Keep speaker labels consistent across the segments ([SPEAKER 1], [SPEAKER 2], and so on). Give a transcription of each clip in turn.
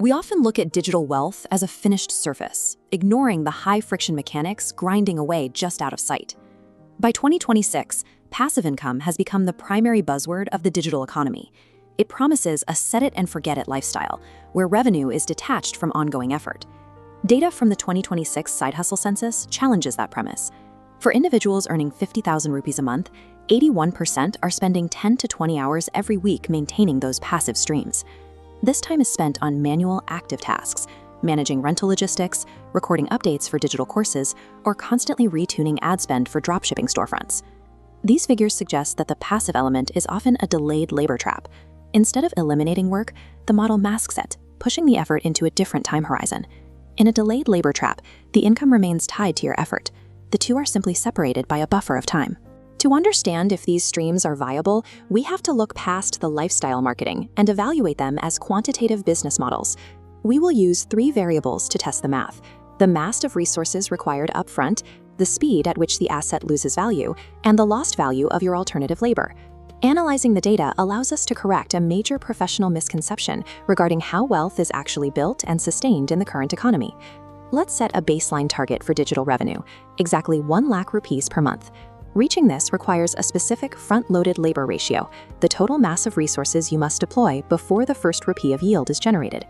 [SPEAKER 1] We often look at digital wealth as a finished surface, ignoring the high-friction mechanics grinding away just out of sight. By 2026, passive income has become the primary buzzword of the digital economy. It promises a set-it-and-forget-it lifestyle, where revenue is detached from ongoing effort. Data from the 2026 Side Hustle Census challenges that premise. For individuals earning 50,000 rupees a month, 81% are spending 10 to 20 hours every week maintaining those passive streams. This time is spent on manual, active tasks, managing rental logistics, recording updates for digital courses, or constantly retuning ad spend for dropshipping storefronts. These figures suggest that the passive element is often a delayed labor trap. Instead of eliminating work, the model masks it, pushing the effort into a different time horizon. In a delayed labor trap, the income remains tied to your effort. The two are simply separated by a buffer of time. To understand if these streams are viable, we have to look past the lifestyle marketing and evaluate them as quantitative business models. We will use 3 variables to test the math: the mass of resources required upfront, the speed at which the asset loses value, and the lost value of your alternative labor. Analyzing the data allows us to correct a major professional misconception regarding how wealth is actually built and sustained in the current economy. Let's set a baseline target for digital revenue, exactly 1 lakh rupees per month. Reaching this requires a specific front-loaded labor ratio, the total mass of resources you must deploy before the first rupee of yield is generated.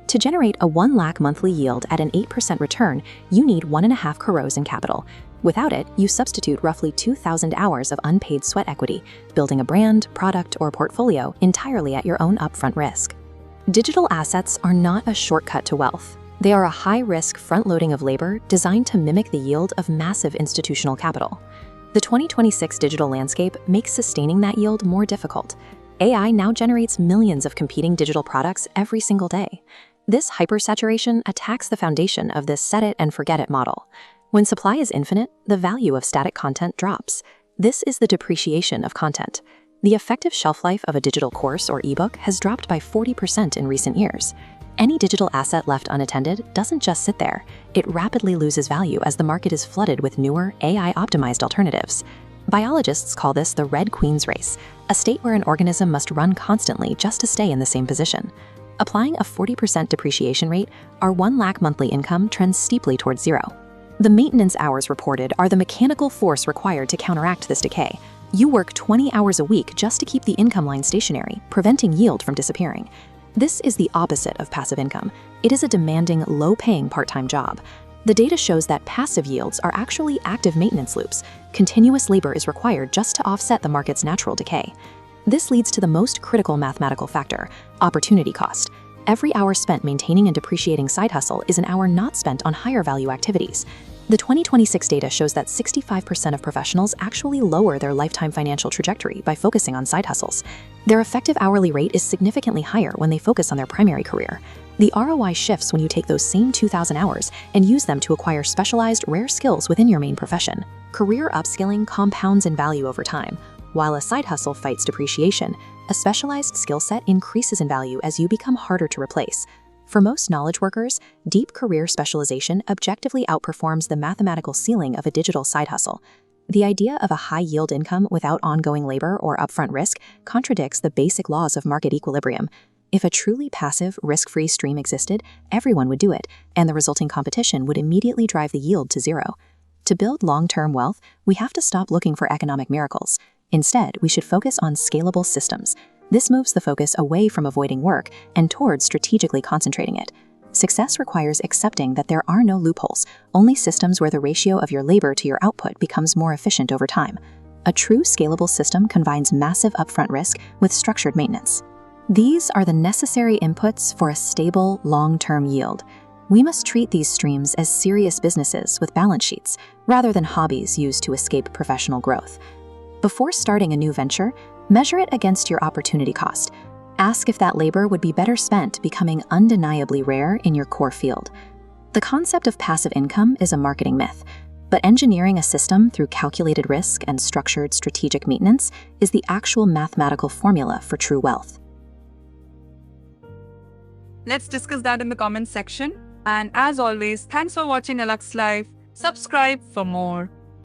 [SPEAKER 1] To generate a 1 lakh monthly yield at an 8% return, you need 1.5 crores in capital. Without it, you substitute roughly 2,000 hours of unpaid sweat equity, building a brand, product, or portfolio entirely at your own upfront risk. Digital assets are not a shortcut to wealth. They are a high-risk front-loading of labor designed to mimic the yield of massive institutional capital. The 2026 digital landscape makes sustaining that yield more difficult. AI now generates millions of competing digital products every single day. This hypersaturation attacks the foundation of this set-it-and-forget-it model. When supply is infinite, the value of static content drops. This is the depreciation of content. The effective shelf life of a digital course or ebook has dropped by 40% in recent years. Any digital asset left unattended doesn't just sit there. It rapidly loses value as the market is flooded with newer, AI-optimized alternatives. Biologists call this the Red Queen's race, a state where an organism must run constantly just to stay in the same position. Applying a 40% depreciation rate, our 1 lakh monthly income trends steeply towards zero. The maintenance hours reported are the mechanical force required to counteract this decay. You work 20 hours a week just to keep the income line stationary, preventing yield from disappearing. This is the opposite of passive income. It is a demanding, low-paying part-time job. The data shows that passive yields are actually active maintenance loops. Continuous labor is required just to offset the market's natural decay. This leads to the most critical mathematical factor, opportunity cost. Every hour spent maintaining and depreciating side hustle is an hour not spent on higher value activities. The 2026 data shows that 65% of professionals actually lower their lifetime financial trajectory by focusing on side hustles. Their effective hourly rate is significantly higher when they focus on their primary career. The ROI shifts when you take those same 2,000 hours and use them to acquire specialized, rare skills within your main profession. Career upskilling compounds in value over time. While a side hustle fights depreciation, a specialized skill set increases in value as you become harder to replace. For most knowledge workers, deep career specialization objectively outperforms the mathematical ceiling of a digital side hustle. The idea of a high-yield income without ongoing labor or upfront risk contradicts the basic laws of market equilibrium. If a truly passive, risk-free stream existed, everyone would do it, and the resulting competition would immediately drive the yield to zero. To build long-term wealth, we have to stop looking for economic miracles. Instead, we should focus on scalable systems. This moves the focus away from avoiding work and towards strategically concentrating it. Success requires accepting that there are no loopholes, only systems where the ratio of your labor to your output becomes more efficient over time. A true scalable system combines massive upfront risk with structured maintenance. These are the necessary inputs for a stable, long-term yield. We must treat these streams as serious businesses with balance sheets, rather than hobbies used to escape professional growth. Before starting a new venture, measure it against your opportunity cost. Ask if that labor would be better spent becoming undeniably rare in your core field. The concept of passive income is a marketing myth, but engineering a system through calculated risk and structured strategic maintenance is the actual mathematical formula for true wealth.
[SPEAKER 2] Let's discuss that in the comments section. And as always, thanks for watching Alux Live. Subscribe for more.